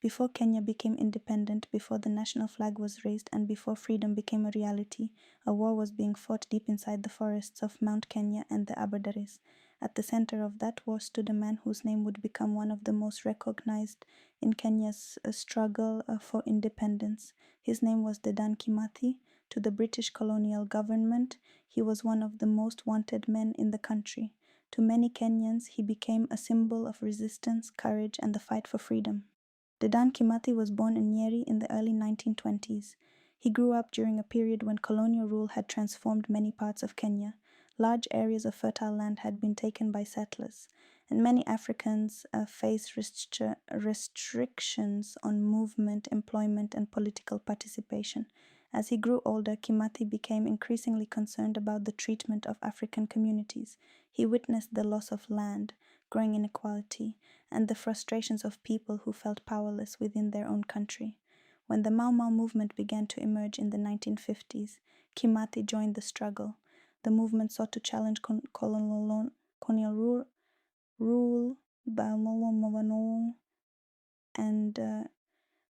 Before Kenya became independent, before the national flag was raised, and before freedom became a reality, a war was being fought deep inside the forests of Mount Kenya and the Aberdares. At the center of that war stood a man whose name would become one of the most recognized in Kenya's struggle for independence. His name was Dedan Kimathi. To the British colonial government, he was one of the most wanted men in the country. To many Kenyans, he became a symbol of resistance, courage, and the fight for freedom. Dedan Kimathi was born in Nyeri in the early 1920s. He grew up during a period when colonial rule had transformed many parts of Kenya. Large areas of fertile land had been taken by settlers, and many Africans faced restrictions on movement, employment, and political participation. As he grew older, Kimathi became increasingly concerned about the treatment of African communities. He witnessed the loss of land, growing inequality, and the frustrations of people who felt powerless within their own country. When the Mau Mau movement began to emerge in the 1950s, Kimathi joined the struggle. The movement sought to challenge colonial rule and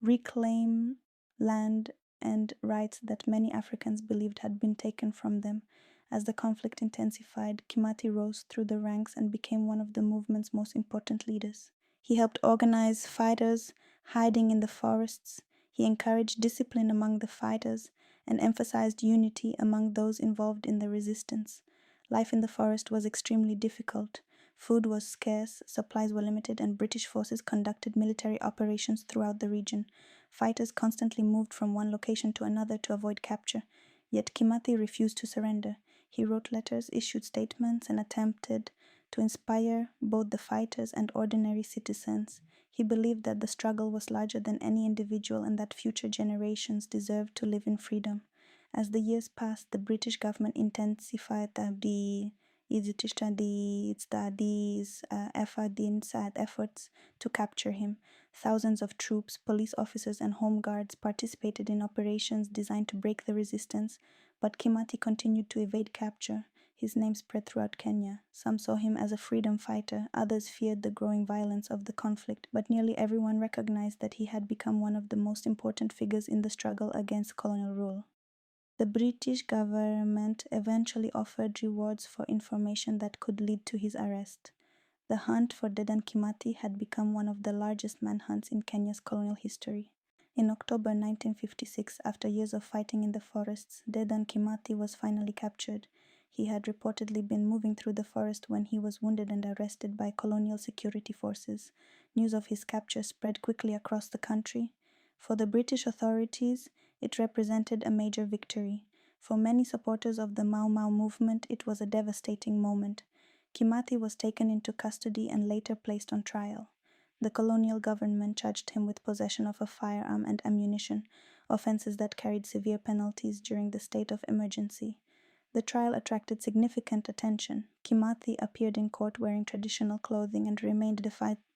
reclaim land and rights that many Africans believed had been taken from them. As the conflict intensified, Kimathi rose through the ranks and became one of the movement's most important leaders. He helped organize fighters hiding in the forests. He encouraged discipline among the fighters and emphasized unity among those involved in the resistance. Life in the forest was extremely difficult. Food was scarce, supplies were limited, and British forces conducted military operations throughout the region. Fighters constantly moved from one location to another to avoid capture. Yet Kimathi refused to surrender. He wrote letters, issued statements, and attempted to inspire both the fighters and ordinary citizens. He believed that the struggle was larger than any individual and that future generations deserved to live in freedom. As the years passed, the British government intensified the efforts to capture him. Thousands of troops, police officers, and home guards participated in operations designed to break the resistance, but Kimathi continued to evade capture. His name spread throughout Kenya. Some saw him as a freedom fighter, others feared the growing violence of the conflict, but nearly everyone recognized that he had become one of the most important figures in the struggle against colonial rule. The British government eventually offered rewards for information that could lead to his arrest. The hunt for Dedan Kimathi had become one of the largest manhunts in Kenya's colonial history. In October 1956, after years of fighting in the forests, Dedan Kimathi was finally captured. He had reportedly been moving through the forest when he was wounded and arrested by colonial security forces. News of his capture spread quickly across the country. For the British authorities, it represented a major victory. For many supporters of the Mau Mau movement, it was a devastating moment. Kimathi was taken into custody and later placed on trial. The colonial government charged him with possession of a firearm and ammunition, offenses that carried severe penalties during the state of emergency. The trial attracted significant attention. Kimathi appeared in court wearing traditional clothing and remained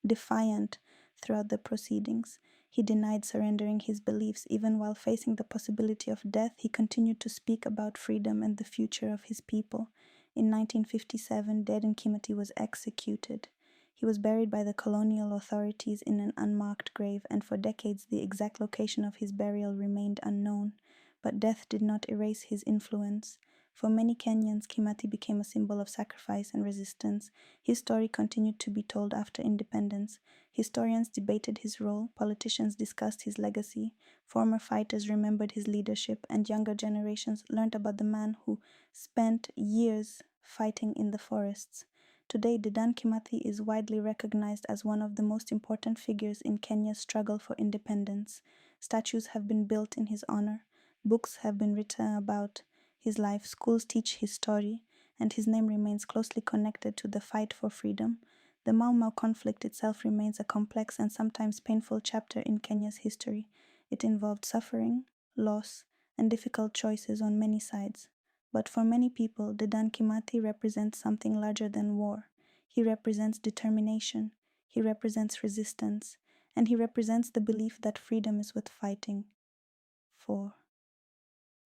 defiant throughout the proceedings. He denied surrendering his beliefs. Even while facing the possibility of death, he continued to speak about freedom and the future of his people. In 1957, Dedan Kimathi was executed. He was buried by the colonial authorities in an unmarked grave, and for decades the exact location of his burial remained unknown. But death did not erase his influence. For many Kenyans, Kimathi became a symbol of sacrifice and resistance. His story continued to be told after independence. Historians debated his role, politicians discussed his legacy, former fighters remembered his leadership, and younger generations learned about the man who spent years fighting in the forests. Today, Dedan Kimathi is widely recognized as one of the most important figures in Kenya's struggle for independence. Statues have been built in his honor, books have been written about his life, schools teach his story, and his name remains closely connected to the fight for freedom. The Mau Mau conflict itself remains a complex and sometimes painful chapter in Kenya's history. It involved suffering, loss, and difficult choices on many sides. But for many people, Dedan Kimathi represents something larger than war. He represents determination, he represents resistance, and he represents the belief that freedom is worth fighting for.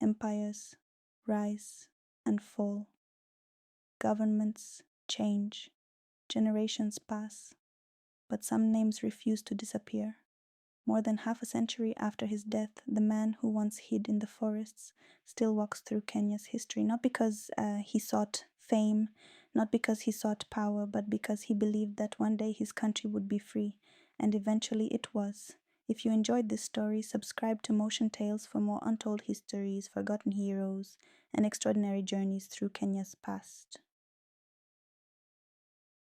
Empires rise and fall. Governments change. Generations pass. But some names refuse to disappear. More than half a century after his death, the man who once hid in the forests still walks through Kenya's history, not because he sought fame, not because he sought power, but because he believed that one day his country would be free, and eventually it was. If you enjoyed this story, subscribe to Motion Tales for more untold histories, forgotten heroes, and extraordinary journeys through Kenya's past.